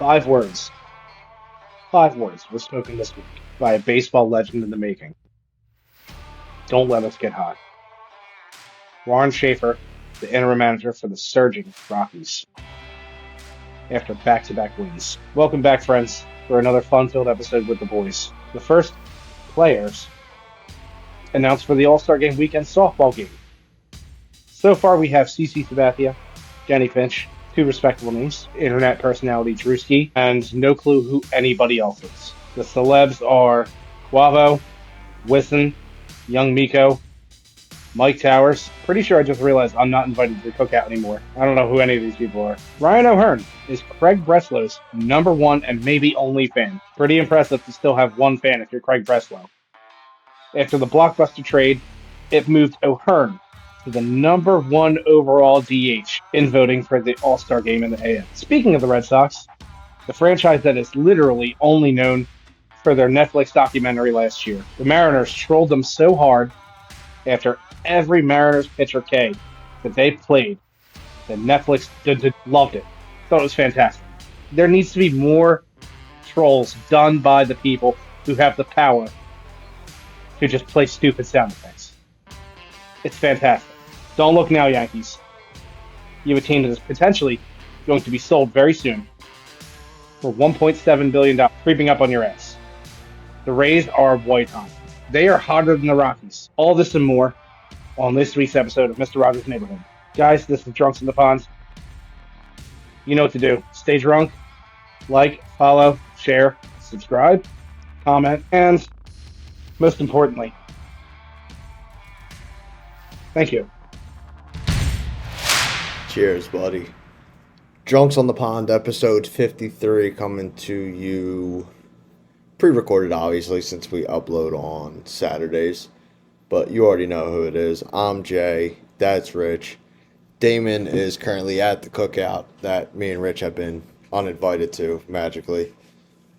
Five words. Five words were spoken this week by a baseball legend in the making. Don't let us get hot. Ron Schaefer, the interim manager for the surging Rockies, after back-to-back wins. Welcome back, friends, for another fun-filled episode with the boys. The first players announced for the All-Star Game weekend softball game. So far, we have CC Sabathia, Jenny Finch, two respectable names, internet personality Drewski, and no clue who anybody else is. The celebs are Quavo, Wisson, Young Miko, Mike Towers. Pretty sure I just realized I'm not invited to the cookout anymore. I don't know who any of these people are. Ryan O'Hearn is Craig Breslow's number one and maybe only fan. Pretty impressive to still have one fan if you're Craig Breslow. After the blockbuster trade, it moved O'Hearn to the number one overall DH in voting for the All-Star game in the AL. Speaking of the Red Sox, the franchise that is literally only known for their Netflix documentary last year, the Mariners trolled them so hard after every Mariners pitcher K that they played that Netflix loved it. Thought it was fantastic. There needs to be more trolls done by the people who have the power to just play stupid sound effects. It's fantastic. Don't look now, Yankees. You have a team that is potentially going to be sold very soon for $1.7 billion, creeping up on your ass. The Rays are white hot. They are hotter than the Rockies. All this and more on this week's episode of Mr. Rogers' Neighborhood. Guys, this is Drunks in the Pond. You know what to do. Stay drunk, like, follow, share, subscribe, comment, and most importantly, thank you. Cheers, buddy. Drunks on the Pond, episode 53, coming to you pre-recorded, obviously, since we upload on Saturdays. But you already know who it is. I'm Jay. That's Rich. Damon is currently at the cookout that me and Rich have been uninvited to, magically.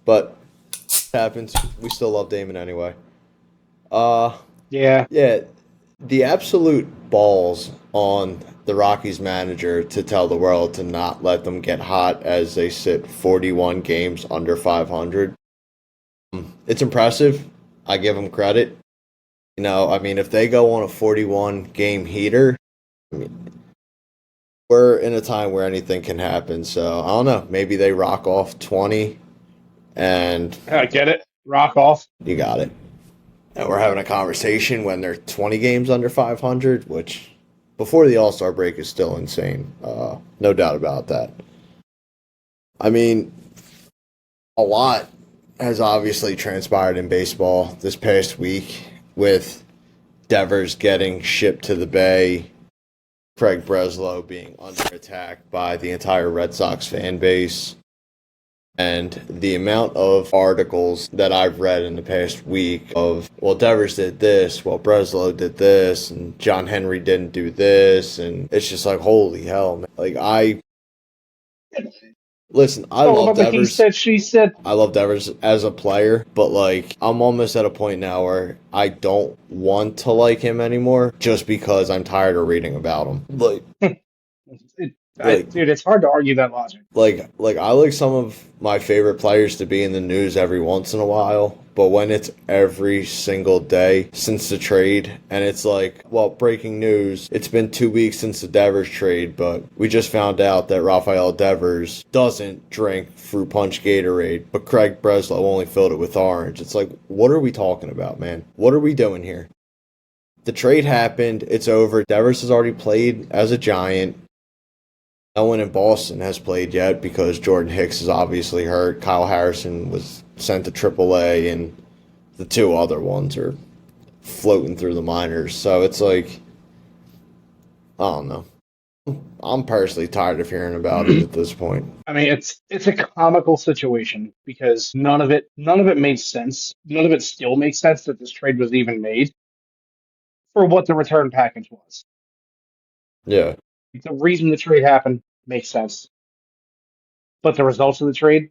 But it happens. We still love Damon anyway. Yeah. Yeah, the absolute balls on the Rockies manager to tell the world to not let them get hot as they sit 41 games under 500. It's impressive. I give them credit. You know, I mean, if they go on a 41 game heater, I mean, we're in a time where anything can happen. So I don't know. Maybe they rock off 20 and I get it. Rock off. you got it. And we're having a conversation when they're 20 games under 500, which before the All-Star break is still insane. No doubt about that. I mean, a lot has obviously transpired in baseball this past week with Devers getting shipped to the Bay, Craig Breslow being under attack by the entire Red Sox fan base, and the amount of articles that I've read in the past week of, well, Devers did this, well, Breslow did this, and John Henry didn't do this, and it's just like, holy hell, man. Like, listen, I love About the he Devers. said, she said. I love Devers as a player, but like I'm almost at a point now where I don't want to like him anymore just because I'm tired of reading about him. Dude, it's hard to argue that logic. Like I like some of my favorite players to be in the news every once in a while, but when it's every single day since the trade, and it's like, well, breaking news, it's been 2 weeks since the Devers trade, but we just found out that Rafael Devers doesn't drink fruit punch Gatorade, but Craig Breslow only filled it with orange. It's like, what are we talking about, man? What are we doing here? The trade happened, it's over. Devers has already played as a Giant. No one in Boston has played yet because Jordan Hicks is obviously hurt. Kyle Harrison was sent to AAA, and the two other ones are floating through the minors. So it's like, I don't know. I'm personally tired of hearing about it at this point. I mean, it's a comical situation because none of it made sense. None of it still makes sense that this trade was even made for what the return package was. Yeah. The reason the trade happened makes sense, but the results of the trade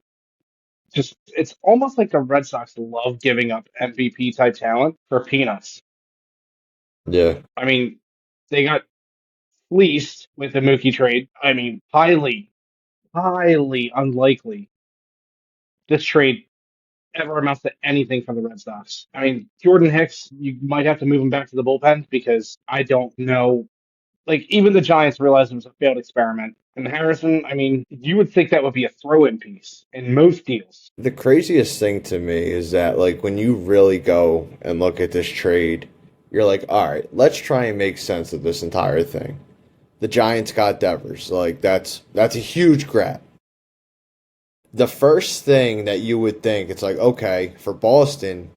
it's almost like the Red Sox love giving up MVP type talent for peanuts. Yeah. I mean, they got fleeced with the Mookie trade. I mean, highly unlikely this trade ever amounts to anything for the Red Sox. I mean, Jordan Hicks, you might have to move him back to the bullpen because I don't know. Like, even the Giants realized it was a failed experiment. And Harrison, I mean, you would think that would be a throw-in piece in most deals. The craziest thing to me is that, like, when you really go and look at this trade, you're like, all right, let's try and make sense of this entire thing. The Giants got Devers. Like, that's a huge grab. The first thing that you would think, it's like, okay, for Boston,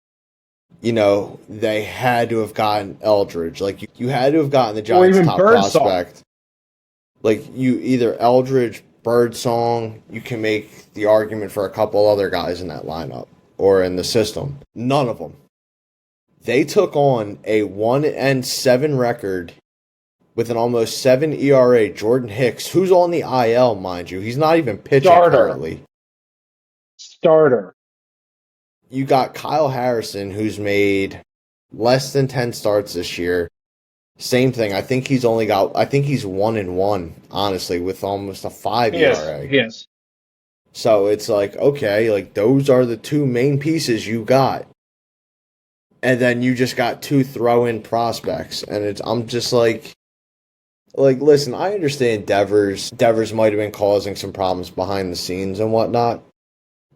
they had to have gotten Eldridge. Like, you had to have gotten the Or Giants' even top Birdsong. prospect. Like, you either Eldridge, Birdsong, you can make the argument for a couple other guys in that lineup or in the system. None of them. They took on a 1-7 record with an almost 7 ERA, Jordan Hicks, who's on the IL, mind you. He's not even pitching currently. Starter. You got Kyle Harrison, who's made less than 10 starts this year. Same thing. I think he's 1-1, honestly, with almost a 5 ERA. Yes. So it's like, okay, like those are the two main pieces you got. And then you just got two throw-in prospects. And I'm just like, listen, I understand Devers might have been causing some problems behind the scenes and whatnot.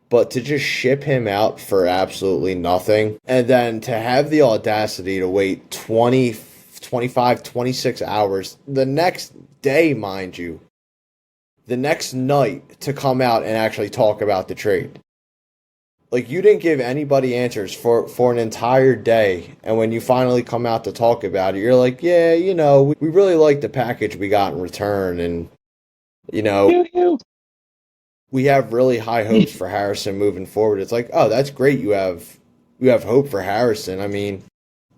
But to just ship him out for absolutely nothing, and then to have the audacity to wait 20, 25, 26 hours, the next day, mind you, the next night to come out and actually talk about the trade. Like, you didn't give anybody answers for an entire day, and when you finally come out to talk about it, you're like, yeah, we really like the package we got in return, and, we have really high hopes for Harrison moving forward. It's like, oh, that's great. You have hope for Harrison. I mean,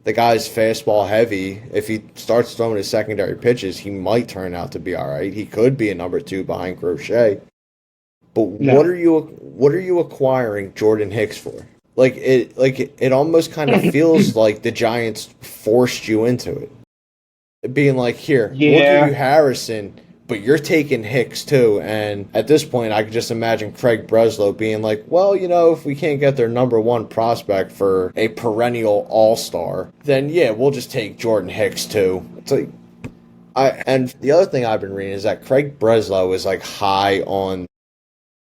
the guy's fastball heavy. If he starts throwing his secondary pitches, he might turn out to be all right. He could be a number 2 behind Crochet. But No. what are you acquiring Jordan Hicks for? It almost kind of feels like the Giants forced you into it. Being like, here, we'll give you Harrison, but you're taking Hicks too. And at this point, I can just imagine Craig Breslow being like, well, if we can't get their number 1 prospect for a perennial all-star, then yeah, we'll just take Jordan Hicks too. It's like, and the other thing I've been reading is that Craig Breslow is like high on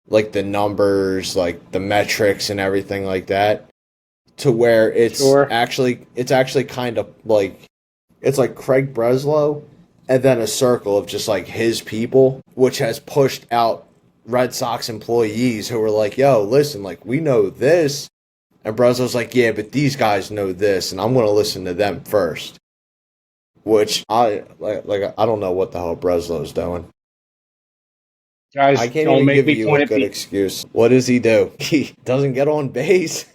like the numbers, like the metrics and everything like that, to where it's actually kind of like, it's like Craig Breslow and then a circle of just like his people, which has pushed out Red Sox employees who were like, yo, listen, like, we know this. And Breslow's like, yeah, but these guys know this, and I'm going to listen to them first. Which I don't know what the hell Breslow's doing. Guys, I can't don't even make give me you point a at good Pete. excuse. What does he do? He doesn't get on base.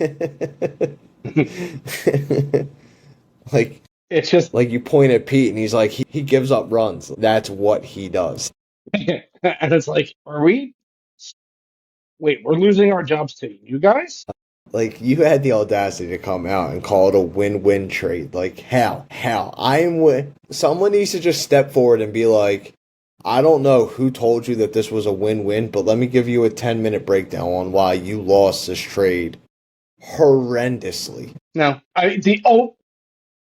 Like, It's just like you point at Pete and he's like, he gives up runs. That's what he does. and it's like, we're losing our jobs to you guys? Like, you had the audacity to come out and call it a win-win trade. Like, how? Someone needs to just step forward and be like, I don't know who told you that this was a win-win, but let me give you a 10-minute breakdown on why you lost this trade horrendously. No.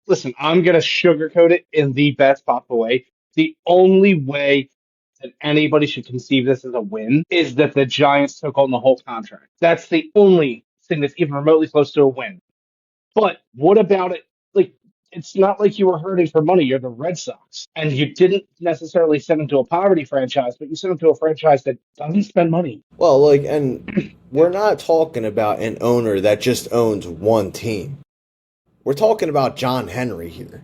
Listen, I'm going to sugarcoat it in the best possible way. The only way that anybody should conceive this as a win is that the Giants took on the whole contract. That's the only thing that's even remotely close to a win. But what about it? Like, it's not like you were hurting for money. You're the Red Sox. And you didn't necessarily send them to a poverty franchise, but you sent them to a franchise that doesn't spend money. Well, like, and we're not talking about an owner that just owns one team. We're talking about John Henry here.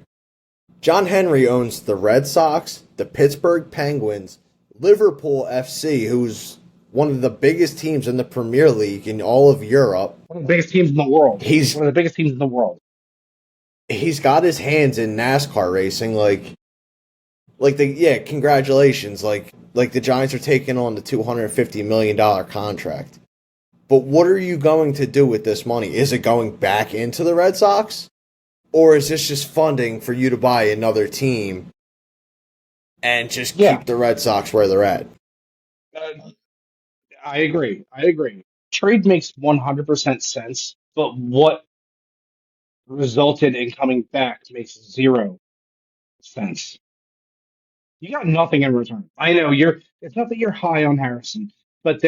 John Henry owns the Red Sox, the Pittsburgh Penguins, Liverpool FC, who's one of the biggest teams in the Premier League in all of Europe. One of the biggest teams in the world. He's one of the biggest teams in the world. He's got his hands in NASCAR racing, congratulations. Like the Giants are taking on the $250 million contract. But what are you going to do with this money? Is it going back into the Red Sox? Or is this just funding for you to buy another team and just keep the Red Sox where they're at? I agree. Trade makes 100% sense, but what resulted in coming back makes zero sense. You got nothing in return. I know it's not that you're high on Harrison, but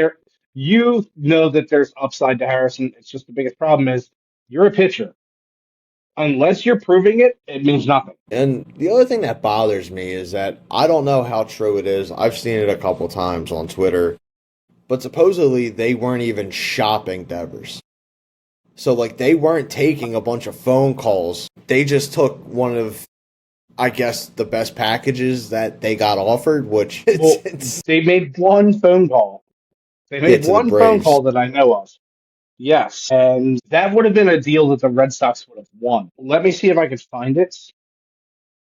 you know that there's upside to Harrison. It's just the biggest problem is you're a pitcher. Unless you're proving it, it means nothing. And the other thing that bothers me is that I don't know how true it is. I've seen it a couple times on Twitter, but supposedly they weren't even shopping Devers. So, like, they weren't taking a bunch of phone calls. They just took one of, I guess, the best packages that they got offered, which they made one phone call. They made to the one phone Braves. call that I know of. Yes, and that would have been a deal that the Red Sox would have won. Let me see if I can find it.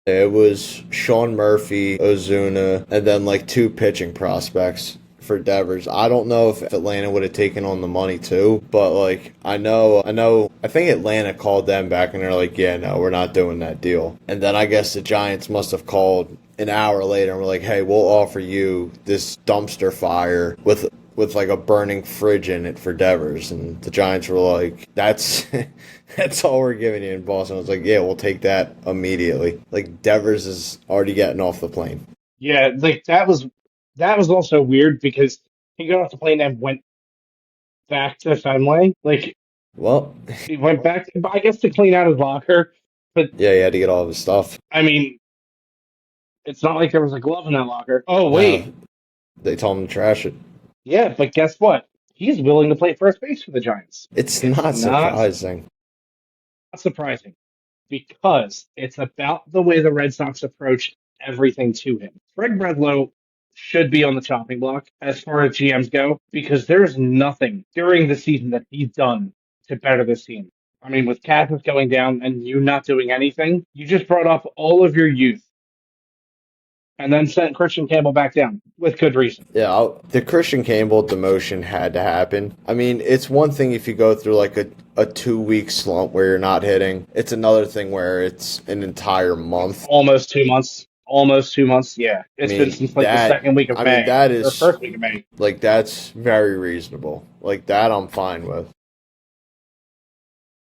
It was Sean Murphy, Ozuna, and then like two pitching prospects for Devers. I don't know if Atlanta would have taken on the money too, but like I think Atlanta called them back and they're like, yeah, no, we're not doing that deal. And then I guess the Giants must have called an hour later and were like, hey, we'll offer you this dumpster fire with like a burning fridge in it for Devers. And the Giants were like, that's that's all we're giving you. In Boston was like, yeah, we'll take that immediately. Like Devers is already getting off the plane. Yeah, like that was also weird because he got off the plane and went back to Fenway. Like Well, he went back, I guess, to clean out his locker. But yeah, he had to get all of his stuff. I mean, it's not like there was a glove in that locker. Oh No, wait, they told him to trash it. yeah, but guess what? He's willing to play first base for the Giants. It's It's not not surprising. surprising because it's about the way the Red Sox approach everything to him. Fred Breslow should be on the chopping block as far as GMs go because there's nothing during the season that he's done to better this team. I mean, with Cassis going down and you not doing anything, you just brought up all of your youth and then sent Christian Campbell back down with good reason. Yeah, the Christian Campbell demotion had to happen. I mean, it's one thing if you go through like a 2-week slump where you're not hitting. It's another thing where it's an entire month. Almost 2 months. Almost 2 months, yeah. It's been since like the second week of May. That or is first week of May. like that's very reasonable. Like that, I'm fine with.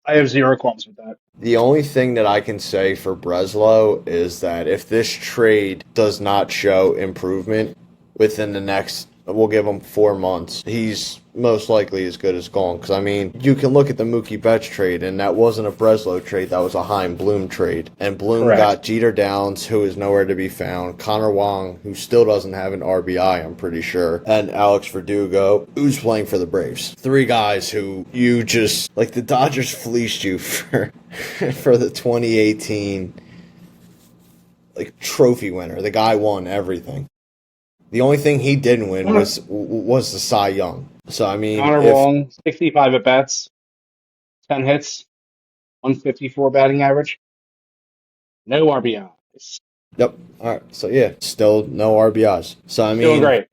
I have zero qualms with that. The only thing that I can say for Breslow is that if this trade does not show improvement within the next, we'll give him 4 months, he's most likely as good as gone. Because, I mean, you can look at the Mookie Betts trade, and that wasn't a Breslow trade, that was a Chaim Bloom trade. And Bloom Correct. got Jeter Downs, who is nowhere to be found, Connor Wong, who still doesn't have an RBI, I'm pretty sure, and Alex Verdugo, who's playing for the Braves. 3 guys who you just, like, the Dodgers fleeced you for the 2018 like trophy winner. The guy won everything. The only thing he didn't win was the Cy Young. So I mean, Connor Wong, 65 at bats, 10 hits, 154 batting average, no RBIs. Yep. All right. So yeah, still no RBIs. So I mean, Doing great.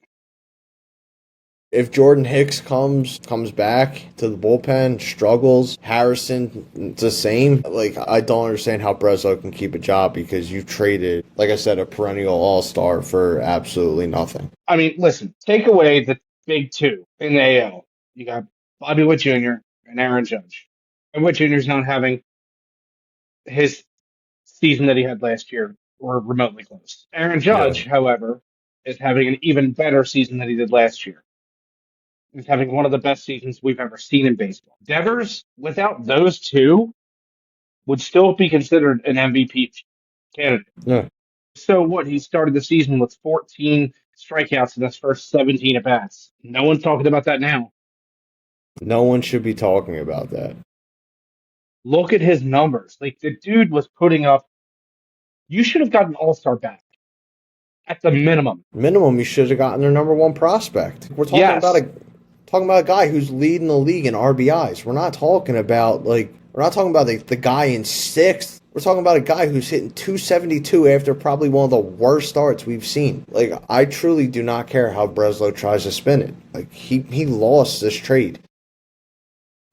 if Jordan Hicks comes back to the bullpen, struggles, Harrison, it's the same. Like, I don't understand how Breslow can keep a job because you've traded, like I said, a perennial all-star for absolutely nothing. I mean, listen, take away the big two in the AL. You got Bobby Witt Jr. and Aaron Judge. And Witt Jr.'s not having his season that he had last year or remotely close. Aaron Judge, however, is having an even better season than he did last year. He's having one of the best seasons we've ever seen in baseball. Devers, without those two, would still be considered an MVP candidate. Yeah. So what? He started the season with 14 strikeouts in his first 17 at bats. No one's talking about that now. No one should be talking about that. Look at his numbers. Like, the dude was putting up. You should have gotten an all-star back at the minimum. Minimum, you should have gotten their number 1 prospect. We're talking about a guy who's leading the league in RBIs. We're not talking about the guy in 6th. We're talking about a guy who's hitting 272 after probably one of the worst starts we've seen. Like, I truly do not care how Breslow tries to spin it. Like, he lost this trade.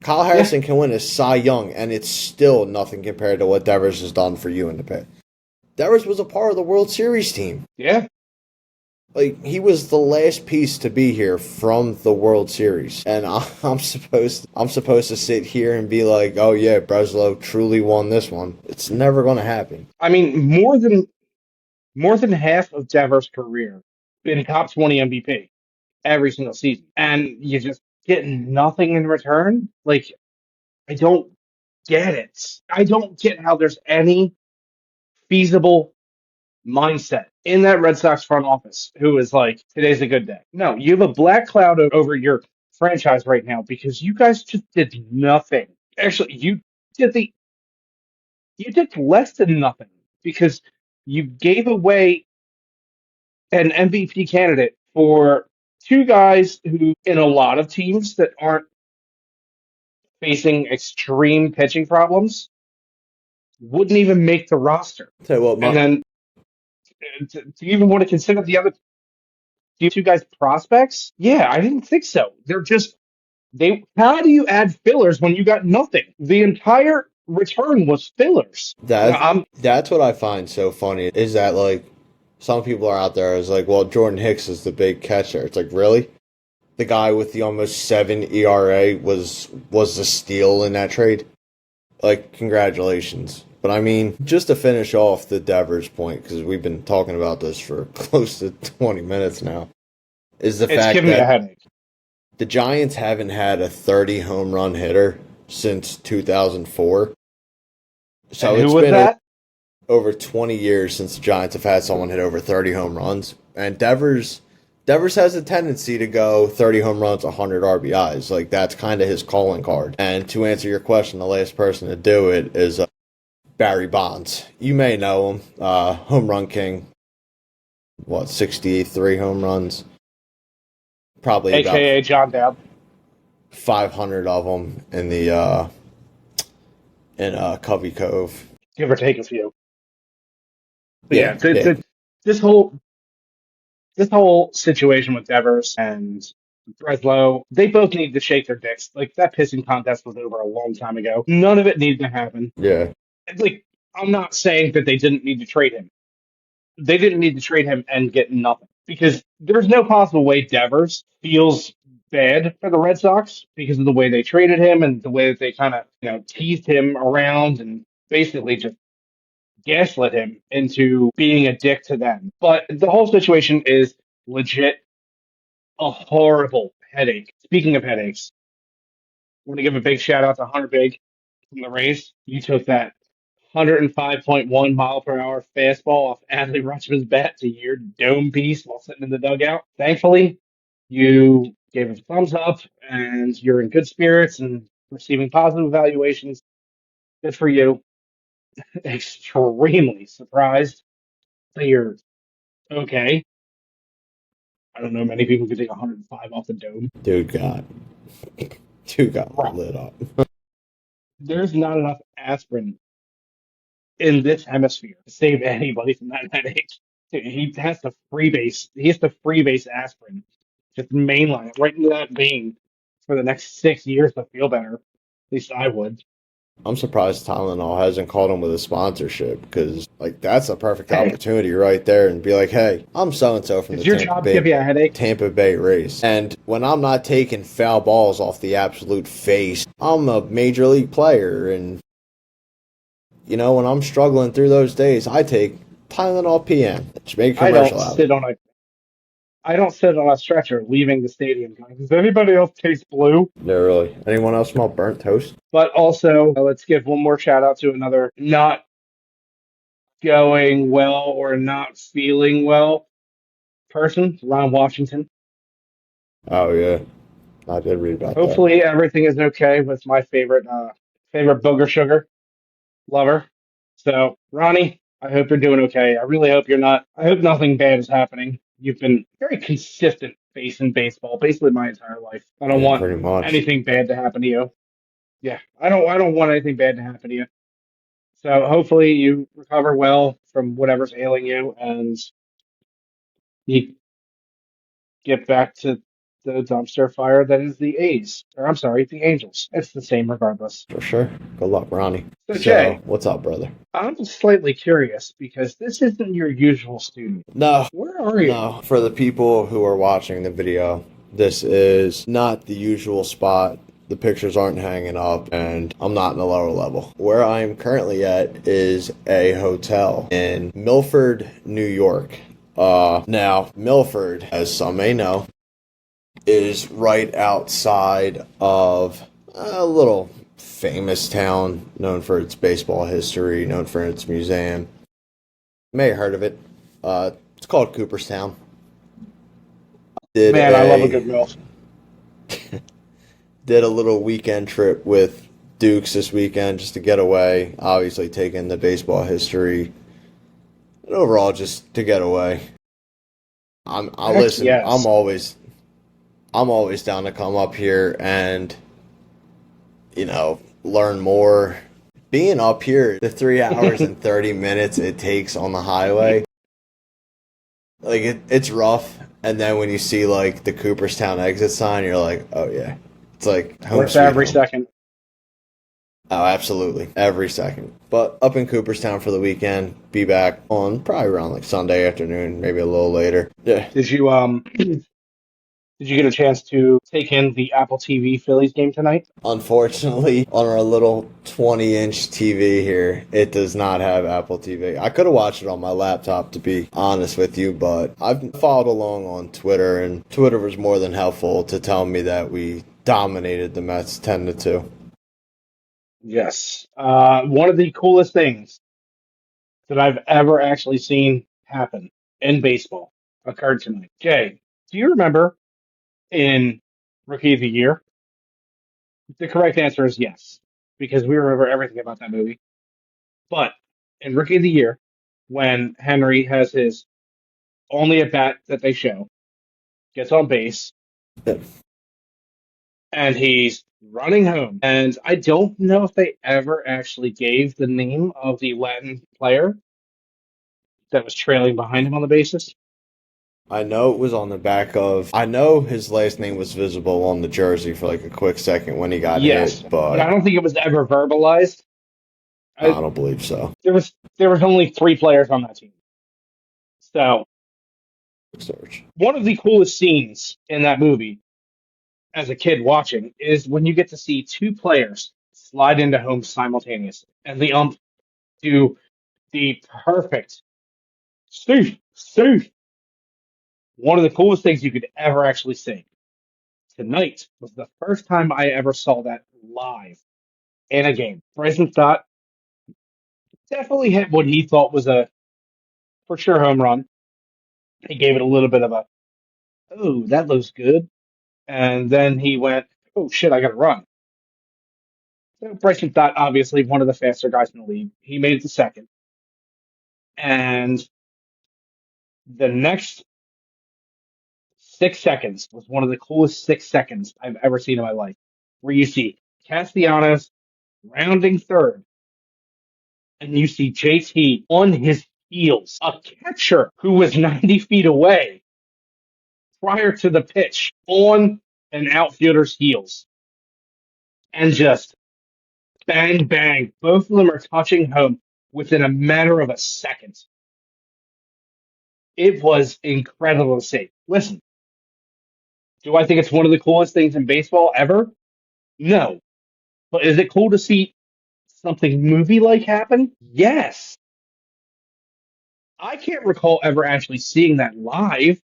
Kyle Harrison can win a Cy Young, and it's still nothing compared to what Devers has done for you in the pit. Devers was a part of the World Series team. Yeah. Like he was the last piece to be here from the World Series, and I'm supposed to sit here and be like, oh yeah, Breslow truly won this one. It's never going to happen. I mean, more than half of Devers' career been top 20 MVP every single season, and you just get nothing in return. Like, I don't get it. I don't get how there's any feasible mindset in that Red Sox front office who is like, today's a good day. No, you have a black cloud over your franchise right now because you guys just did nothing. Actually, did the you did less than nothing because you gave away an MVP candidate for two guys who, in a lot of teams that aren't facing extreme pitching problems, wouldn't even make the roster. Tell you what, And then to even want to consider the other two guys prospects, yeah, I didn't think so. They're just they. How do you add fillers when you got nothing? The entire return was fillers. that that's what I find so funny is that like some people are out there is like, well, Jordan Hicks is the big catcher. It's like really the guy with the almost 7 ERA was the steal in that trade. Like congratulations. But I mean, just to finish off the Devers point, because we've been talking about this for close to 20 minutes now, is the It's fact giving me a that headache. the Giants haven't had a 30 home run hitter since 2004. So And who it's was been that? over 20 years since the Giants have had someone hit over 30 home runs. And Devers has a tendency to go 30 home runs, 100 RBIs. Like, that's kind of his calling card. And to answer your question, the last person to do it is Barry Bonds. You may know him. Home run king. 63 home runs? Probably about AKA John Dowd. 500 of them in Covey Cove. Give or take a few. But yeah, Yeah, yeah. this whole this whole situation with Devers and Breslow, they both need to shake their dicks. Like that pissing contest was over a long time ago. None of it needed to happen. Yeah. Like I'm not saying that they didn't need to trade him. They didn't need to trade him and get nothing because there's no possible way Devers feels bad for the Red Sox because of the way they traded him and the way that they kind of teased him around and basically just gaslit him into being a dick to them. But the whole situation is legit a horrible headache. Speaking of headaches, I want to give a big shout out to Hunter Big from the Rays. You took that 105.1 mile per hour fastball off Adley Rutschman's bat to your dome piece while sitting in the dugout. Thankfully, you gave a thumbs up and you're in good spirits and receiving positive evaluations. Good for you. Extremely surprised that you're okay. I don't know many people could take 105 off the dome. Dude got dude got Bro, lit up. there's not enough aspirin in this hemisphere to save anybody from that headache. He has to freebase. He has to freebase aspirin. Just mainline it right into that vein for the next 6 years to feel better. At least I would. I'm surprised Tylenol hasn't called him with a sponsorship because, like, that's a perfect Hey, opportunity right there and be like, hey, I'm so and so from does the your job give you a headache? Tampa Bay Rays. And when I'm not taking foul balls off the absolute face, I'm a major league player. And, when I'm struggling through those days, I take Tylenol PM. Just make a I don't commercial out of sit it. on a I don't sit on a stretcher leaving the stadium going, does anybody else taste blue? Yeah, really. Anyone else smell burnt toast? But also, let's give one more shout out to another not going well or not feeling well person, Ron Washington. Oh, yeah. I did read about that. Hopefully everything is okay with my favorite booger sugar lover. So Ronnie, I hope you're doing okay. I really hope you're not. I hope nothing bad is happening. You've been very consistent face in baseball, basically my entire life. I don't Yeah, want pretty much. anything bad to happen to you. Yeah, I don't want anything bad to happen to you. So hopefully you recover well from whatever's ailing you and you get back to the dumpster fire that is the A's. Or I'm sorry, the Angels. It's the same regardless. For sure. Good luck, Ronnie. So, So, Jay, what's up, brother? I'm slightly curious because this isn't your usual studio. No, Where are you? no. For the people who are watching the video, this is not the usual spot. The pictures aren't hanging up, and I'm not in the lower level. Where I'm currently at is a hotel in Milford, New York. Now, Milford, as some may know, is right outside of a little famous town known for its baseball history, known for its museum. You may have heard of it. It's called Cooperstown. Did Man, I love a a good MILF. did a little weekend trip with Dukes this weekend just to get away. Obviously, taking the baseball history and overall just to get away. I Heck listen. yes. I'm always down to come up here and learn more. Being up here, the 3 hours and 30 minutes it takes on the highway, like it's rough. And then when you see like the Cooperstown exit sign, you're like, oh yeah, it's like home Worth sweet every home. second. Oh, absolutely. Every second. But up in Cooperstown for the weekend. Be back on probably around like Sunday afternoon, maybe a little later. Yeah. Did you did you get a chance to take in the Apple TV Phillies game tonight? Unfortunately, on our little 20-inch TV here, it does not have Apple TV. I could have watched it on my laptop, to be honest with you, but I've followed along on Twitter, and Twitter was more than helpful to tell me that we dominated the Mets 10-2. Yes. One of the coolest things that I've ever actually seen happen in baseball occurred tonight. Jay, do you remember in Rookie of the Year? The correct answer is yes, because we remember everything about that movie. But in Rookie of the Year, when Henry has his only at bat that they show, gets on base, and he's running home. And I don't know if they ever actually gave the name of the Latin player that was trailing behind him on the bases. I know it was on the back of. I know his last name was visible on the jersey for like a quick second when he got Yes, hit, but I but don't think it was ever verbalized. no, I, I don't believe so. there was only three players on that team. So Search. one of the coolest scenes in that movie as a kid watching is when you get to see two players slide into home simultaneously and the ump do the perfect Steve, Steve. One of the coolest things you could ever actually see. Tonight was the first time I ever saw that live in a game. Bryson Stott definitely hit what he thought was a for sure home run. He gave it a little bit of a, oh, that looks good. And then he went, oh shit, I got to run. So Bryson Stott, obviously one of the faster guys in the league. He made it to second. And the next 6 seconds was one of the coolest 6 seconds I've ever seen in my life, where you see Castellanos rounding third, and you see JT on his heels, a catcher who was 90 feet away prior to the pitch on an outfielder's heels, and just bang, bang. Both of them are touching home within a matter of a second. It was incredible to see. Listen, do I think it's one of the coolest things in baseball ever? No. But is it cool to see something movie like happen? Yes. I can't recall ever actually seeing that live,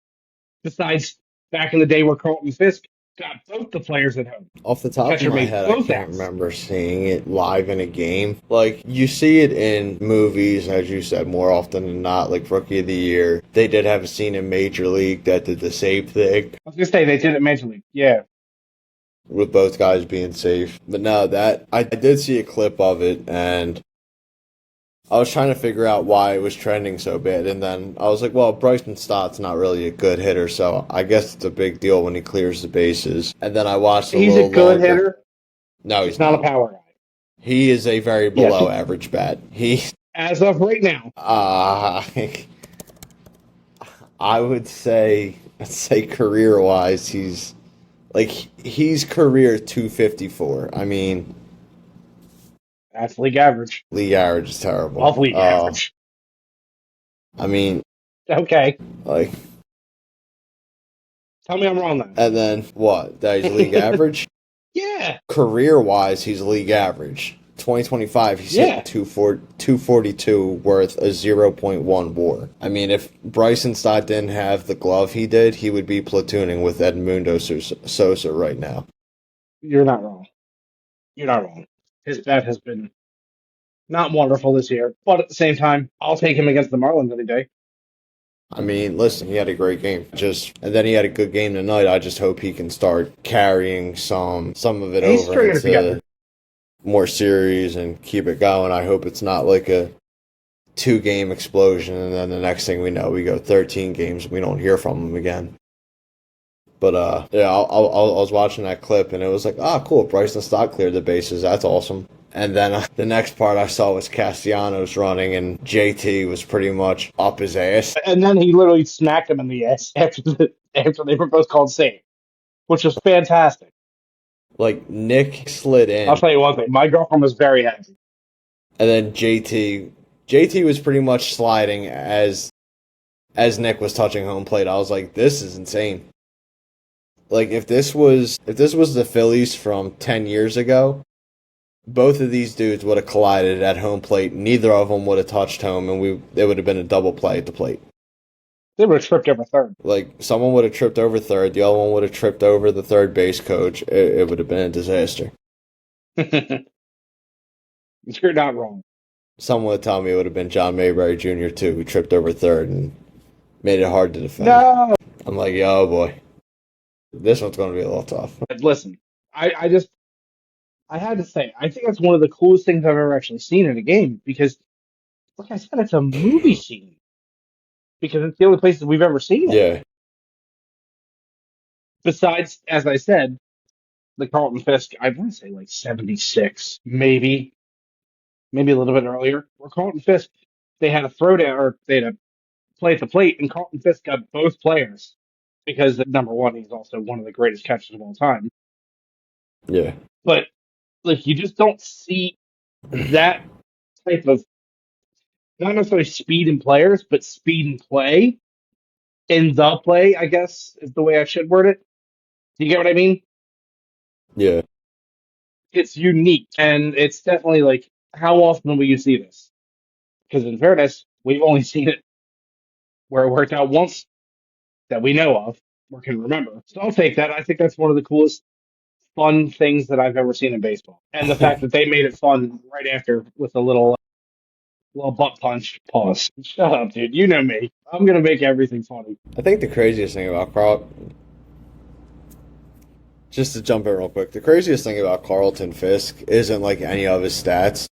besides back in the day where Carlton Fisk got both the players at home. Off the The top of catcher my made head, I both can't outs. remember seeing it live in a game. Like, you see it in movies, as you said, more often than not, like Rookie of the Year. They did have a scene in Major League that did the same thing I was gonna say they did it Major League. Yeah. with both guys being safe. But no, that I did see a clip of it, and I was trying to figure out why it was trending so bad, and then I was like, well, Bryson Stott's not really a good hitter, so I guess it's a big deal when he clears the bases. And then I watched a He's a little good longer. hitter, No, just he's not a not. power guy. He is a very Yes. below average bat. He, As of right now. uh, I would say, career wise, he's Like he's career 254. I mean, That's league average. league average is terrible. Above league average. I mean, Okay. like, Tell me I'm wrong and then what? That he's league then. average? Yeah. Career wise, he's league average. 2025, he's hitting Yeah. 242 worth a zero point 0.1 WAR. I mean, if Bryson Stott didn't have the glove he did, he would be platooning with Edmundo Sosa right now. You're not wrong. You're not wrong. His bat has been not wonderful this year, but at the same time, I'll take him against the Marlins any day. I mean, listen, he had a great game. And then he had a good game tonight. I just hope he can start carrying some of it He's over stringing it together. into more series and keep it going. I hope it's not like a 2-game explosion, and then the next thing we know, we go 13 games and we don't hear from him again. But yeah, I was watching that clip and it was like, cool, Bryson Stott cleared the bases. That's awesome. And then the next part I saw was Castellanos running, and JT was pretty much up his ass. And then he literally smacked him in the ass after they were both called safe, which was fantastic. Like Nick slid in. I'll tell you one thing, my girlfriend was very happy. And then JT was pretty much sliding as Nick was touching home plate. I was like, this is insane. Like if this was the Phillies from 10 years ago, both of these dudes would have collided at home plate. Neither of them would have touched home, and it would have been a double play at the plate. They would have tripped over third. Like someone would have tripped over third, the other one would have tripped over the third base coach. It would have been a disaster. You're not wrong. Someone would tell me it would have been John Mayberry Jr. too, who tripped over third and made it hard to defend. No. I'm like, oh boy, this one's going to be a little tough. Listen, I had to say, I think that's one of the coolest things I've ever actually seen in a game because, like I said, it's a movie scene because it's the only place that we've ever seen it. Yeah, Besides, as I said, the Carlton Fisk, I want to say like 76, maybe a little bit earlier, where Carlton Fisk, they had a throwdown or they had a play at the plate, and Carlton Fisk got both players because, number one, he's also one of the greatest catchers of all time. yeah. But like, you just don't see that type of not necessarily speed in players, but speed in play in the play, I guess is the way I should word it. Do you get what I mean? Yeah. It's unique, and it's definitely like, how often will you see this? Because in fairness, we've only seen it where it worked out once that we know of or can remember. So I'll take that. I think that's one of the coolest, fun things that I've ever seen in baseball, and the fact that they made it fun right after with a little butt punch. Pause. Shut up, dude. You know me. I'm gonna make everything funny. I think the craziest thing about just to jump in real quick, the craziest thing about Carlton Fisk isn't like any of his stats.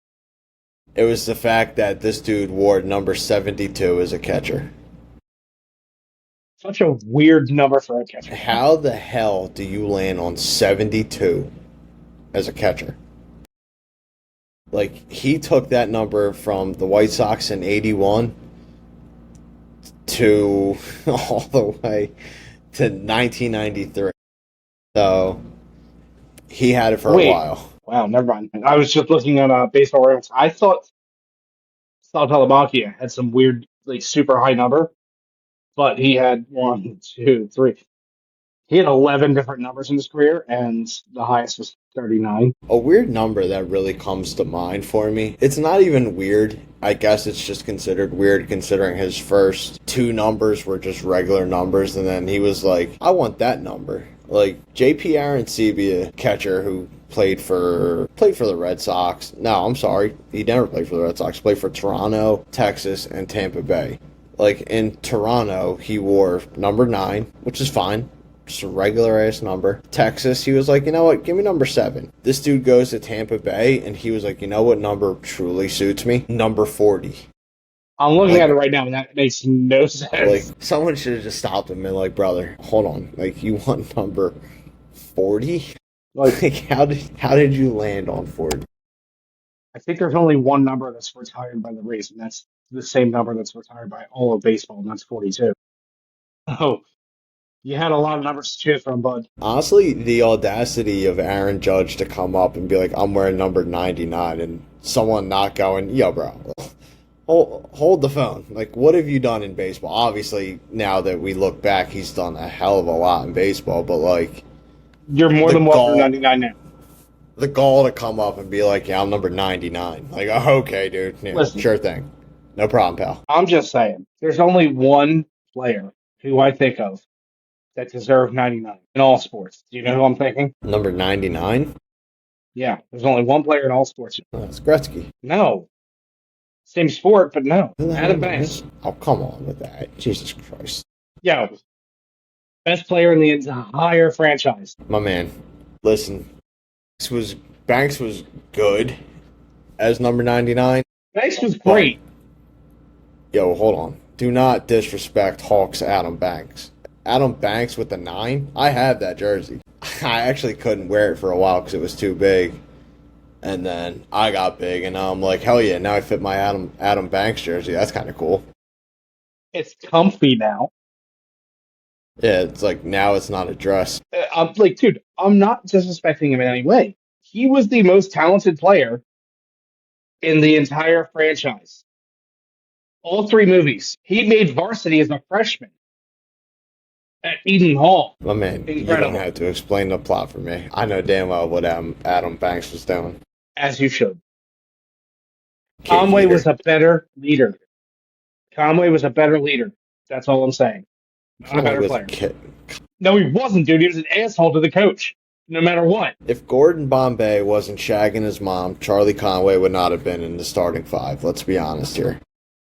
It was the fact that this dude wore number 72 as a catcher. Such a weird number for a catcher. How the hell do you land on 72 as a catcher? Like, he took that number from the White Sox in 81 to all the way to 1993. So, he had it for a while. Wow, never mind. I was just looking at Baseball Reference. I thought Sal Talamacchia had some weird, like, super high number, but he had one, two, three. He had 11 different numbers in his career, and the highest was 39. A weird number that really comes to mind for me. It's not even weird. I guess it's just considered weird considering his first two numbers were just regular numbers, and then he was like, I want that number. Like JP Arancibia, catcher who played for the Red Sox. No, I'm sorry. He never played for the Red Sox. He played for Toronto, Texas, and Tampa Bay. Like in Toronto, he wore number 9, which is fine. Just a regular ass number. Texas, he was like, you know what, give me number 7. This dude goes to Tampa Bay, and he was like, you know what number truly suits me? Number 40. I'm looking at it right now, and that makes no sense. Like, someone should have just stopped him and like, brother, hold on. Like, you want number 40? Like how did you land on 40? I think there's only one number that's retired by the Rays, and that's the same number that's retired by all of baseball, and that's 42. Oh, You had a lot of numbers to choose from, bud. Honestly, the audacity of Aaron Judge to come up and be like, I'm wearing number 99, and someone not going, yo, bro, hold the phone. Like, what have you done in baseball? Obviously, now that we look back, he's done a hell of a lot in baseball, but like, You're more the than welcome to gall, 99 now. the gall to come up and be like, yeah, I'm number 99. Like, oh, okay, dude. Yeah, Listen, sure thing. No problem, pal. I'm just saying, there's only one player who I think of that deserves 99 in all sports. Do you know who I'm thinking? Number 99? Yeah, there's only one player in all sports. Oh, it's Gretzky. No. Same sport, but no. Who the hell Adam is? Banks. Oh, come on with that. Jesus Christ. Yeah, best player in the entire franchise. My man, listen, Banks was good as number 99. Banks was But, great. yo, hold on. Do not disrespect Hawks Adam Banks. Adam Banks with the 9? I have that jersey. I actually couldn't wear it for a while because it was too big. And then I got big, and now I'm like, hell yeah, now I fit my Adam Banks jersey. That's kind of cool. It's comfy now. Yeah, it's like now it's not a dress. I'm like, dude, I'm not disrespecting him in any way. He was the most talented player in the entire franchise. All three movies. He made varsity as a freshman at Eden Hall. My man, you don't Incredible. have to explain the plot for me. I know damn well what Adam Banks was doing. As you should. Cake Conway eater. was a better leader. Conway was a better leader. That's all I'm saying. Not a Conway better was a player. kid. No, he wasn't, dude. He was an asshole to the coach, no matter what. If Gordon Bombay wasn't shagging his mom, Charlie Conway would not have been in the starting five. Let's be honest here.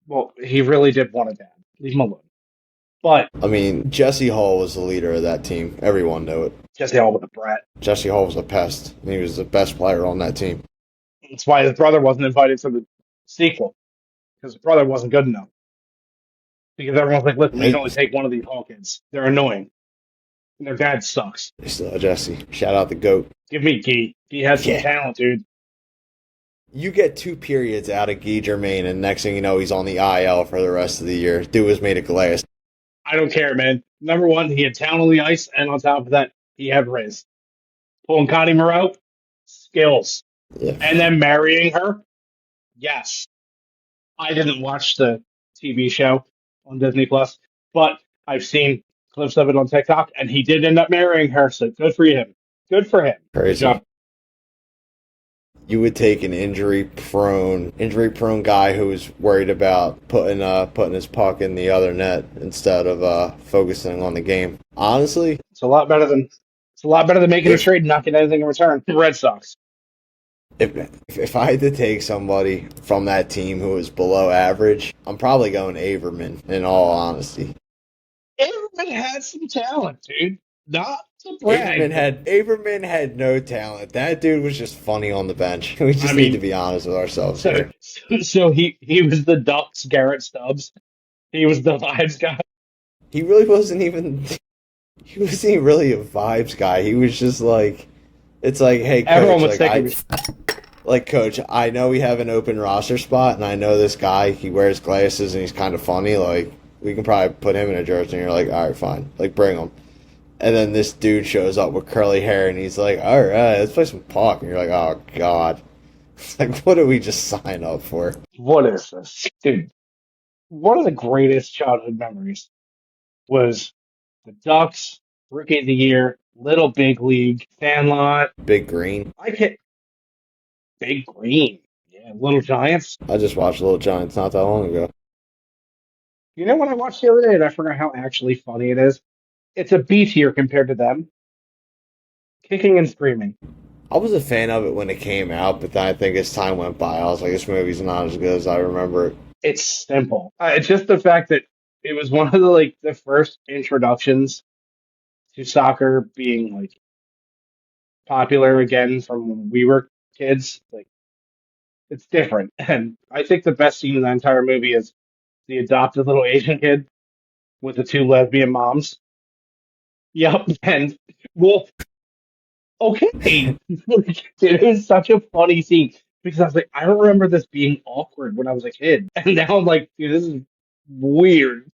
Well, he really did want a dad. Leave him alone. But I mean, Jesse Hall was the leader of that team. Everyone knew it. Jesse Hall was a brat. Jesse Hall was a pest, and he was the best player on that team. That's why his brother wasn't invited to the sequel, because his brother wasn't good enough. Because everyone's like, listen, we can only take one of these Hall kids. They're annoying. And their dad sucks. They still have Jesse. Shout out the GOAT. Give me Gee. He has some Yeah. talent, dude. You get 2 periods out of Guy Germain, and next thing you know, he's on the IL for the rest of the year. Dude was made of glass. I don't care, man. Number one, he had talent on the ice, and on top of that, he had Riz. Pulling Connie Moreau, skills. Yeah. And then marrying her, yes. I didn't watch the TV show on Disney Plus, but I've seen clips of it on TikTok, and he did end up marrying her, so good for him. Good for him. Good Crazy. job. You would take an injury-prone guy who was worried about putting his puck in the other net instead of focusing on the game. Honestly, It's a lot better than making a if trade and not getting anything in return. The Red Sox. if I had to take somebody from that team who was below average, I'm probably going Averman. In all honesty, Everyone had some talent, dude. Not to brag. Averman had no talent. That dude was just funny on the bench. We just I need mean, to be honest with ourselves so here. so he was the Ducks Garrett Stubbs. He was the vibes guy. He really wasn't even. He wasn't even really a vibes guy. He was just like, it's like, hey, coach, Everyone was thinking. like, coach, I know we have an open roster spot, and I know this guy, he wears glasses, and he's kind of funny. Like, we can probably put him in a jersey, and you're like, all right, fine. Like, bring him. And then this dude shows up with curly hair, and he's like, all right, let's play some puck. And you're like, oh, God. It's like, what did we just sign up for? What is this, dude? One of the greatest childhood memories was the Ducks Rookie of the Year, Little Big League, Sandlot. Big Green. I can't. Big Green. Yeah, Little Giants. I just watched Little Giants not that long ago. You know what I watched the other day and I forgot how actually funny it is? It's a B tier compared to them. Kicking and Screaming. I was a fan of it when it came out, but then I think as time went by, I was like, this movie's not as good as I remember it. It's simple. It's just the fact that it was one of the first introductions to soccer being like popular again from when we were kids. Like it's different. And I think the best scene in the entire movie is the adopted little Asian kid with the two lesbian moms. Yep. And well, okay. It is such a funny scene because I was like, I don't remember this being awkward when I was a kid. And now I'm like, dude, this is weird.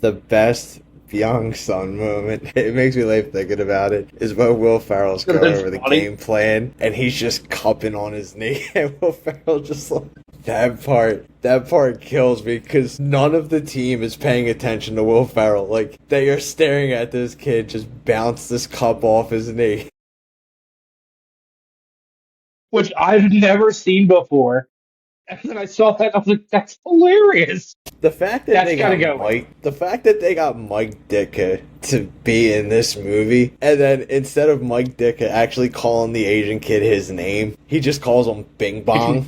The best young son moment. It makes me laugh thinking about it. Is when Will Ferrell's going That's over the funny. game plan and he's just cupping on his knee, and Will Ferrell just like that part kills me because none of the team is paying attention to Will Ferrell. Like they are staring at this kid just bounce this cup off his knee. Which I've never seen before. And then I saw that, I was like, that's hilarious. The fact that That's they gotta got go. Mike Ditka to be in this movie, and then instead of Mike Ditka actually calling the Asian kid his name, he just calls him Bing Bong.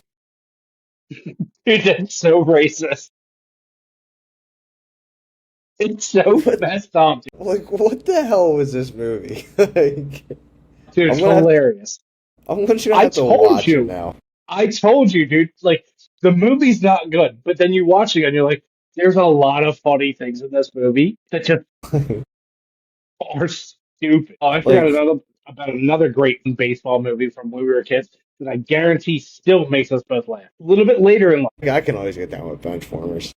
Dude, that's so racist. It's so What, messed up. like, what the hell was this movie? Like, Dude, I'm it's gonna have, hilarious. I'm just gonna I have to told watch it you. now. I told you, dude. Like, the movie's not good, but then you watch it and you're like, there's a lot of funny things in this movie that just are stupid. Oh, I forgot Like, about another great baseball movie from when we were kids that I guarantee still makes us both laugh. A little bit later in life. I can always get down with Benchwarmers.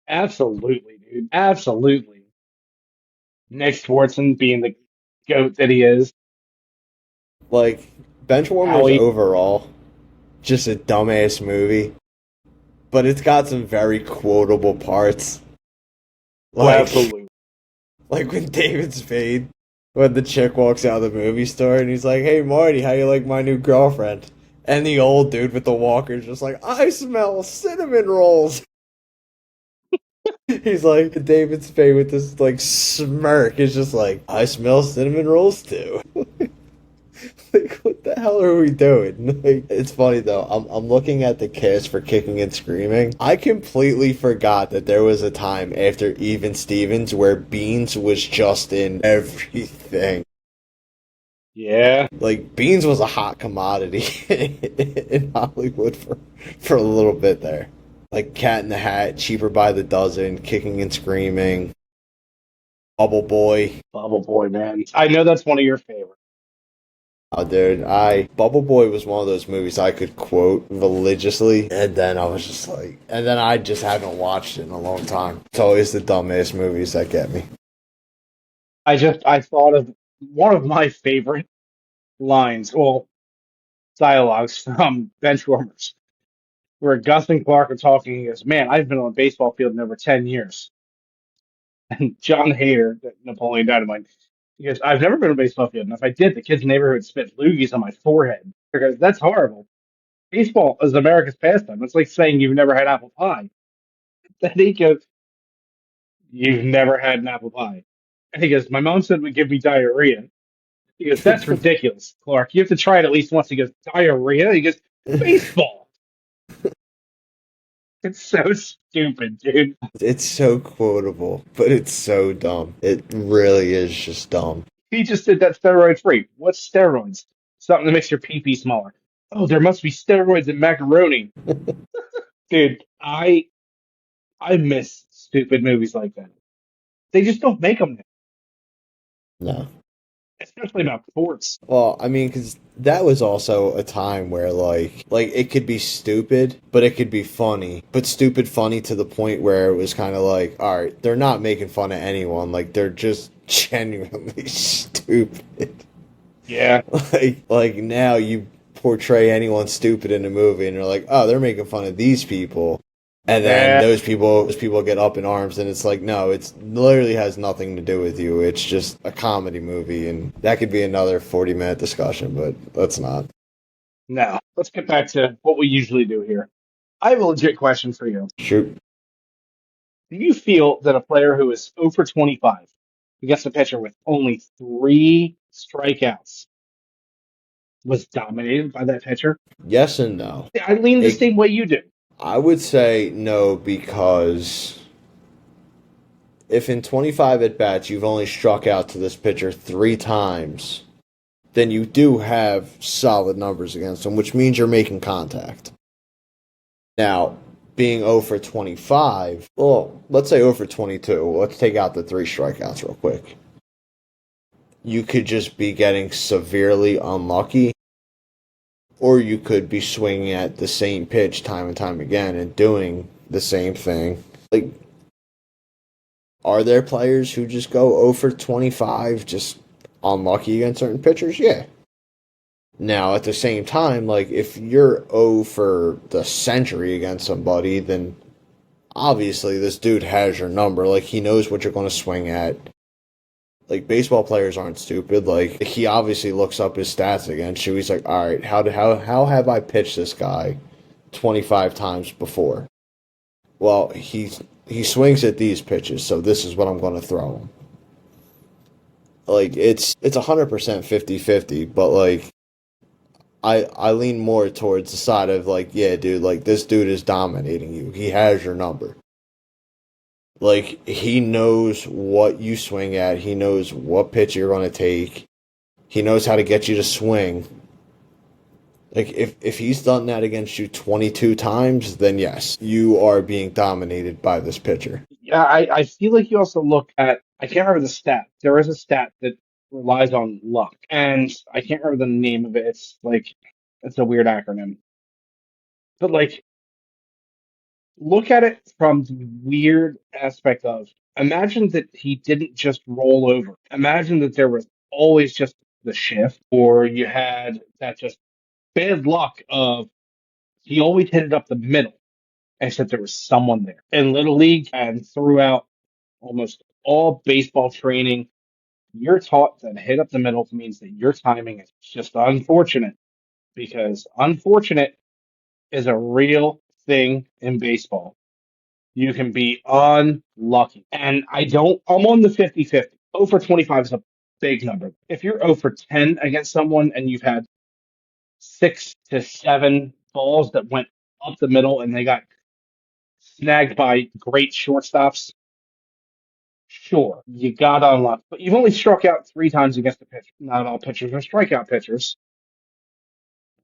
Absolutely, dude. Absolutely. Nick Swartzen being the goat that he is. Like, Benchwarmers Howie. overall, just a dumbass movie, but it's got some very quotable parts. Oh, Like, absolutely. like when David Spade, when the chick walks out of the movie store and he's like, "Hey Marty, how you like my new girlfriend?" And the old dude with the walker's just like, "I smell cinnamon rolls." He's like, David Spade with this like smirk is just like, "I smell cinnamon rolls too." Like, what the hell are we doing? Like, it's funny though. I'm looking at the cast for Kicking and Screaming. I completely forgot that there was a time after Even Stevens where Beans was just in everything. Yeah. Like, Beans was a hot commodity in Hollywood for a little bit there. Like Cat in the Hat, Cheaper by the Dozen, Kicking and Screaming, Bubble Boy. Bubble Boy, man. I know that's one of your favorites. Oh, dude, Bubble Boy was one of those movies I could quote religiously, and then I was just like, and then I just haven't watched it in a long time. It's always the dumbass movies that get me. I thought of one of my favorite lines, well, dialogues from Benchwarmers, where Gus and Clark are talking. He goes, "Man, I've been on a baseball field in over 10 years." And John Hader, Napoleon Dynamite, he goes, "I've never been on a baseball field. And if I did, the kids in the neighborhood spit loogies on my forehead." Because that's horrible. Baseball is America's pastime. It's like saying you've never had apple pie. Then he goes, "You've never had an apple pie." And he goes, "My mom said it would give me diarrhea." He goes, "That's ridiculous, Clark. You have to try it at least once." He goes, "Diarrhea?" He goes, "Baseball." It's so stupid, dude. It's so quotable, but it's so dumb. It really is just dumb. He just did that steroid free. What's steroids? Something that makes your pee pee smaller. Oh, there must be steroids in macaroni. Dude, I miss stupid movies like that. They just don't make them now, No. especially about sports. Well, I mean, because that was also a time where, like it could be stupid, but it could be funny. But stupid funny to the point where it was kind of like, all right, they're not making fun of anyone. Like, they're just genuinely stupid. Yeah. Like now you portray anyone stupid in a movie, and you're like, oh, they're making fun of these people. And then Yeah. those people get up in arms, and it's like, no, it's literally has nothing to do with you. It's just a comedy movie, and that could be another 40-minute discussion, but let's not. No. Let's get back to what we usually do here. I have a legit question for you. Shoot. Do you feel that a player who is 0 for 25 against a pitcher with only 3 strikeouts was dominated by that pitcher? Yes and no. I lean the It, same way you do. I would say no because if in 25 at bats you've only struck out to this pitcher 3 times, then you do have solid numbers against him, which means you're making contact. Now, being 0 for 25, well, let's say 0 for 22. Let's take out the 3 strikeouts real quick. You could just be getting severely unlucky, or you could be swinging at the same pitch time and time again and doing the same thing. Like, Are there players who just go 0 for 25, just unlucky against certain pitchers? Yeah. Now, at the same time, like, if you're 0 for the century against somebody, then obviously this dude has your number. Like, he knows what you're going to swing at. Like, baseball players aren't stupid. Like, he obviously looks up his stats against you. He's like, all right, how have I pitched this guy 25 times before? Well, he swings at these pitches, so this is what I'm going to throw him. Like, it's 100% 50-50, but, like, I lean more towards the side of, like, yeah, dude, like, this dude is dominating you. He has your number. Like, he knows what you swing at. He knows what pitch you're going to take. He knows how to get you to swing. Like, if he's done that against you 22 times, then yes, you are being dominated by this pitcher. Yeah, I feel like you also look at, I can't remember the stat. There is a stat that relies on luck, and I can't remember the name of it. It's like, it's a weird acronym. But like, look at it from the weird aspect of, imagine that he didn't just roll over. Imagine that there was always just the shift, or you had that just bad luck of he always hit it up the middle, except there was someone there. In Little League and throughout almost all baseball training, you're taught that hit up the middle means that your timing is just unfortunate, because unfortunate is a real thing in baseball. You can be unlucky. And I'm on the 50-50. 0 for 25 is a big number. If you're 0 for 10 against someone and you've had 6 to 7 balls that went up the middle and they got snagged by great shortstops, sure, you got unlucky. But you've only struck out 3 times against the pitcher. Not all pitchers are strikeout pitchers.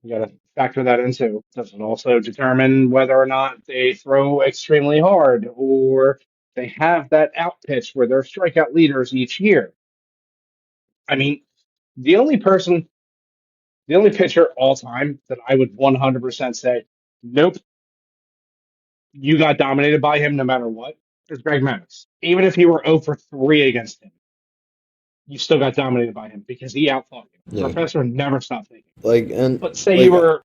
You got to factor that in too. Does it also determine whether or not they throw extremely hard or they have that out pitch where they're strikeout leaders each year? I mean, the only person, the only pitcher all time that I would 100% say, nope, you got dominated by him no matter what, is Greg Maddux. Even if he were 0 for 3 against him, you still got dominated by him because he outthought you. The Yeah. professor never stopped thinking. Like, and But say like you were,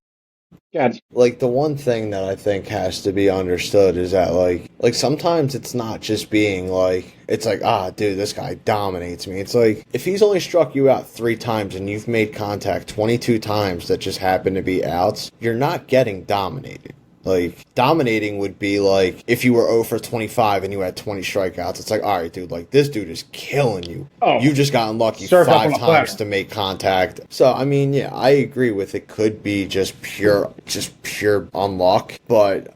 yeah, like the one thing that I think has to be understood is that like sometimes it's not just being like it's like, ah, dude, this guy dominates me. It's like if he's only struck you out 3 times and you've made contact 22 times that just happen to be outs, you're not getting dominated. Like, dominating would be like if you were 0 for 25 and you had 20 strikeouts. It's like, all right, dude, like this dude is killing you. oh, You've just gotten lucky surf up on 5 a times platter. to make contact. So, I mean, yeah, I agree with it could be just pure unluck, but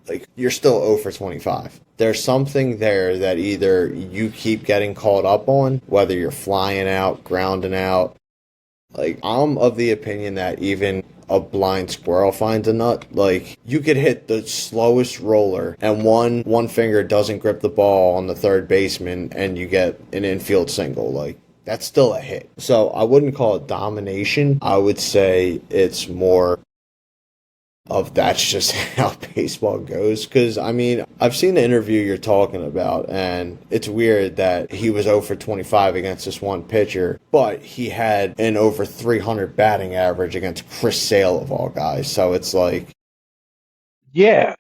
like you're still 0 for 25. There's something there that either you keep getting caught up on, whether you're flying out, grounding out. Like, I'm of the opinion that even a blind squirrel finds a nut. Like, you could hit the slowest roller and one finger doesn't grip the ball on the third baseman and you get an infield single. Like, that's still a hit. So I wouldn't call it domination. I would say it's more of that's just how baseball goes. Because, I mean, I've seen the interview you're talking about, and it's weird that he was 0 for 25 against this one pitcher, but he had an over 300 batting average against Chris Sale, of all guys. So it's like Yeah,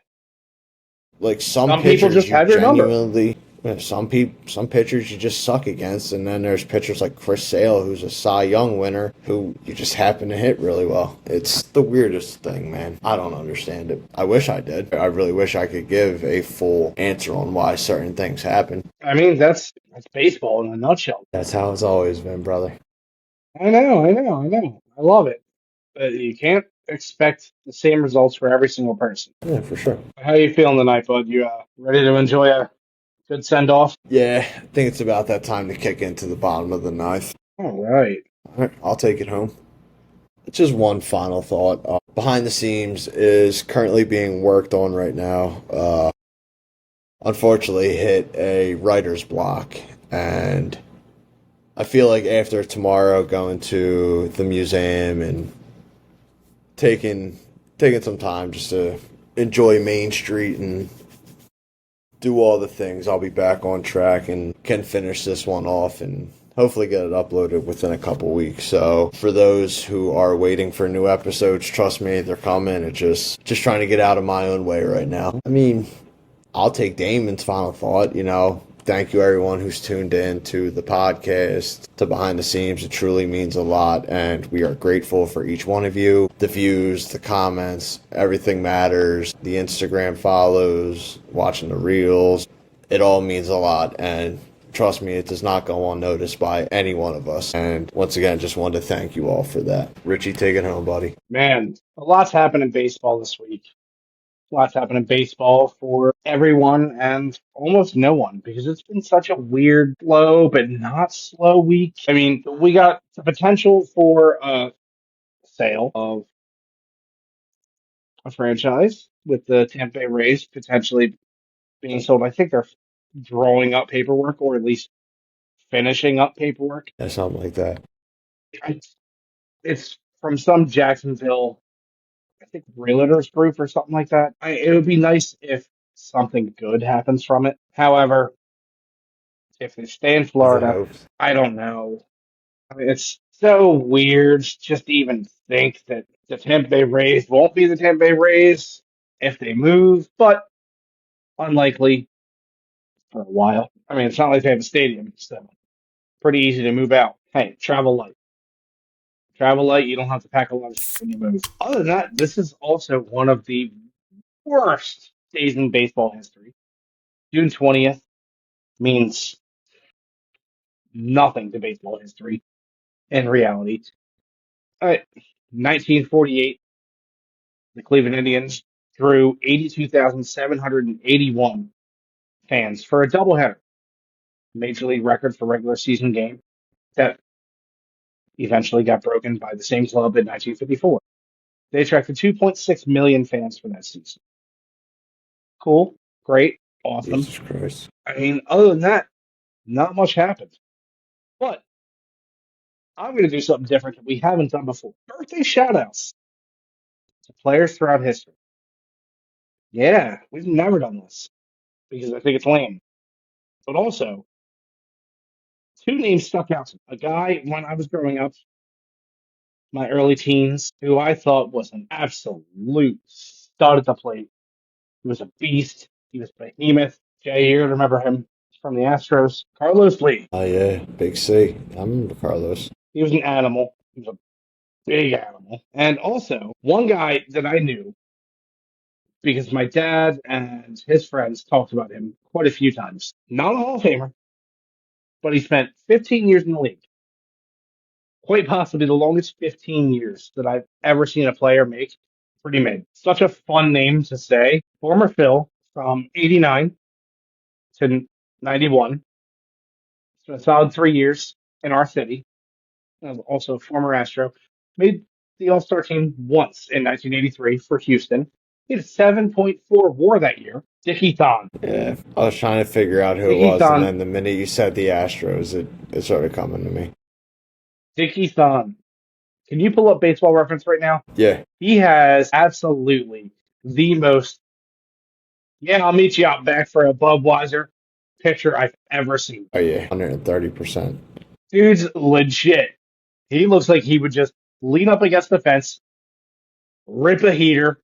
some some people pitchers just you have your number. genuinely. Some pitchers you just suck against, and then there's pitchers like Chris Sale, who's a Cy Young winner, who you just happen to hit really well. It's the weirdest thing, man. I don't understand it. I wish I did. I really wish I could give a full answer on why certain things happen. I mean, that's baseball in a nutshell. That's how it's always been, brother. I know, I know, I know. I love it. But you can't expect the same results for every single person. Yeah, for sure. How you feeling tonight, bud? You ready to enjoy a good send off? Yeah, I think it's about that time to kick into the bottom of the ninth. All right. All right, I'll take it home. Just one final thought. Behind the scenes is currently being worked on right now. Unfortunately, hit a writer's block, and I feel like after tomorrow going to the museum and taking some time just to enjoy Main Street and do all the things, I'll be back on track and can finish this one off and hopefully get it uploaded within a couple weeks. So for those who are waiting for new episodes, trust me, they're coming. It's just trying to get out of my own way right now. I mean, I'll take Damon's final thought, Thank you, everyone who's tuned in to the podcast, to Behind the Scenes. It truly means a lot, and we are grateful for each one of you. The views, the comments, everything matters. The Instagram follows, watching the reels, it all means a lot, and trust me, it does not go unnoticed by any one of us. And once again, just wanted to thank you all for that. Richie, take it home, buddy. Man, a lot's happened in baseball this week. Lots happened in baseball for everyone and almost no one because it's been such a weird, slow but not slow week. I mean, we got the potential for a sale of a franchise with the Tampa Bay Rays potentially being sold. I think they're drawing up paperwork or at least finishing up paperwork. Yeah, something like that. I, it's from some Jacksonville, I think, realtors group or something like that. It would be nice if something good happens from it. However, if they stay in As I Florida, hoped. I don't know. I mean, it's so weird just to even think that the Tampa Bay Rays won't be the Tampa Bay Rays if they move, but unlikely for a while. I mean, it's not like they have a stadium, so pretty easy to move out. Hey, travel light. Travel light, you don't have to pack a lot of shit when you move. Other than that, this is also one of the worst days in baseball history. June 20th means nothing to baseball history in reality. 1948, the Cleveland Indians drew 82,781 fans for a doubleheader, major league record for regular season game that eventually got broken by the same club in 1954. They attracted 2.6 million fans for that season. Cool, great, awesome. Jesus Christ. I mean, other than that, not much happened. But I'm going to do something different that we haven't done before. Birthday shout-outs to players throughout history. Yeah, we've never done this because I think it's lame. But also, two names stuck out to me. A guy when I was growing up, my early teens, who I thought was an absolute stud at the plate. He was a beast. He was behemoth. Jay here, remember him from the Astros. Carlos Lee. Oh, yeah. Big C. I remember Carlos. He was an animal. He was a big animal. And also, one guy that I knew because my dad and his friends talked about him quite a few times. Not a Hall of Famer, but he spent 15 years in the league. Quite possibly the longest 15 years that I've ever seen a player make. Pretty mid. Such a fun name to say. Former Phil from 89 to 91. Spent a solid 3 years in our city. Also a former Astro. Made the All-Star team once in 1983 for Houston. He had a 7.4 WAR that year. Dickie Thon. Yeah. I was trying to figure out who it Dickie was, and Thon. then the minute you said the Astros, it started coming to me. Dickie Thon. Can you pull up Baseball Reference right now? Yeah. He has absolutely the most, yeah, I'll meet you out back for a Budweiser pitcher I've ever seen. Oh, yeah. 130%. Dude's legit. He looks like he would just lean up against the fence, rip a heater,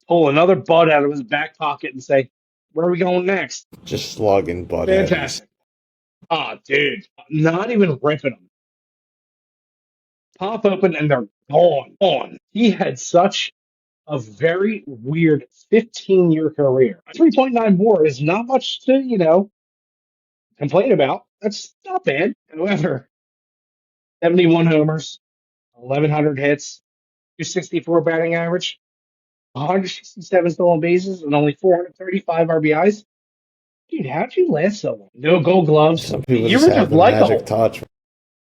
pull another bud out of his back pocket and say, where are we going next? Just slugging butt heavies. Fantastic. Oh, dude. Not even ripping them. Pop open and they're gone. He had such a very weird 15-year career. 3.9 WAR is not much to, complain about. That's not bad. However, 71 homers, 1,100 hits, 264 batting average, 167 stolen bases, and only 435 RBIs. Dude, how'd you last so long? No gold gloves. Some people You just were have just the magic likable. touch.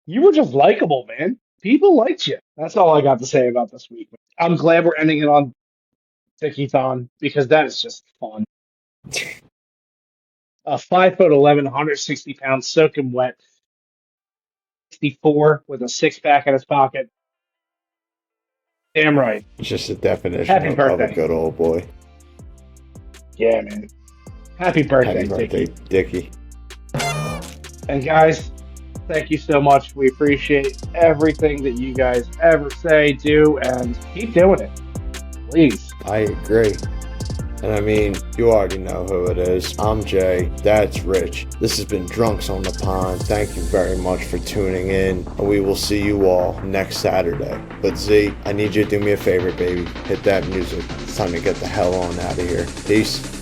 You were just likable, man. People liked you. That's all I got to say about this week. I'm glad we're ending it on Dickie-thon because that is just fun. A 5'11", 160-pound soaking wet, 64 with a six-pack in his pocket. Damn right. It's just a definition Happy of a birthday. good old boy. Yeah, man. Happy Happy birthday, birthday, Dickie. Dickie. And guys, thank you so much. We appreciate everything that you guys ever say, do, and keep doing it. Please. I agree. And I mean, you already know who it is. I'm Jay. That's Rich. This has been Drunks on the Pond. Thank you very much for tuning in. And we will see you all next Saturday. But Z, I need you to do me a favor, baby. Hit that music. It's time to get the hell on out of here. Peace.